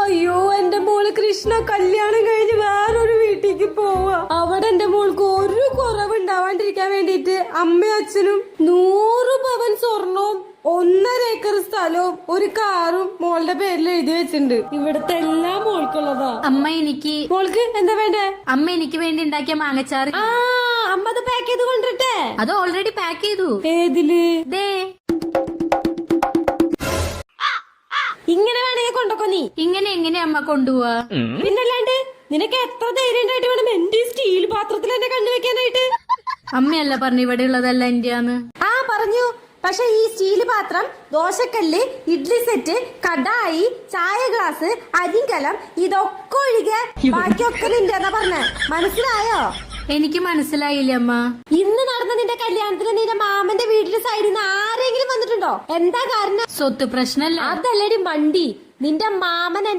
അയ്യോ, എന്റെ മോള് കൃഷ്ണ കല്യാണം കഴിഞ്ഞ് വേറൊരു വീട്ടിലേക്ക് പോവാ. അവിടെ എന്റെ മോൾക്ക് ഒരു കുറവുണ്ടാവാണ്ടിരിക്കാൻ വേണ്ടിട്ട് അമ്മയും അച്ഛനും 100 പവൻ സ്വർണവും 1.5 ഏക്കർ സ്ഥലവും ഒരു കാറും മോളുടെ പേരിൽ എഴുതി വെച്ചിട്ടുണ്ട്. ഇവിടത്തെ എല്ലാം മോൾക്കുള്ളതാ. മോൾക്ക് എന്താ വേണ്ടേ? അമ്മ എനിക്ക് വേണ്ടി ഉണ്ടാക്കിയ മാങ്ങച്ചാറ്. അമ്മ അത് പാക്ക് ചെയ്ത് കൊണ്ടിട്ടെ. അത് ഓൾറെഡി പാക്ക് ചെയ്തു. ഏതില്? ദേ ഇങ്ങനെ വേണമെങ്കിൽ കൊണ്ടൊക്കെ നീ. ഇങ്ങനെ എങ്ങനെ അമ്മ കൊണ്ടുപോവാ? പിന്നല്ലാണ്ട് നിനക്ക് എത്ര ധൈര്യം ഉണ്ടായിട്ട് വേണം എന്റെ സ്റ്റീൽ പാത്രത്തിൽ എന്നെ കണ്ടുവെക്കാനായിട്ട്? അമ്മയല്ല പറഞ്ഞു ഇവിടെ ഉള്ളതല്ല എന്റെയാന്ന്. പറഞ്ഞു. പക്ഷെ ഈ സ്റ്റീൽ പാത്രം, ദോശക്കല്ല്, ഇഡ്ലി സെറ്റ്, കടായി, ചായ ഗ്ലാസ്, അരിങ്കലം ഇതൊക്കെ ഒഴികെ ബാക്കിയൊക്കെ നിന്റെ എന്നാ പറഞ്ഞേ. മനസ്സിലായോ? എനിക്ക് മനസ്സിലായില്ല അമ്മ. ഇന്ന് നടന്ന നിന്റെ കല്യാണത്തിന് നിന്റെ മാമന്റെ വീട്ടിലെ സൈഡിൽ നിന്ന് ആരെങ്കിലും വന്നിട്ടുണ്ടോ? എന്താ കാരണം? സ്വത്ത് പ്രശ്നല്ല. അതല്ലടി മണ്ടി. നിന്റെ മാമൻ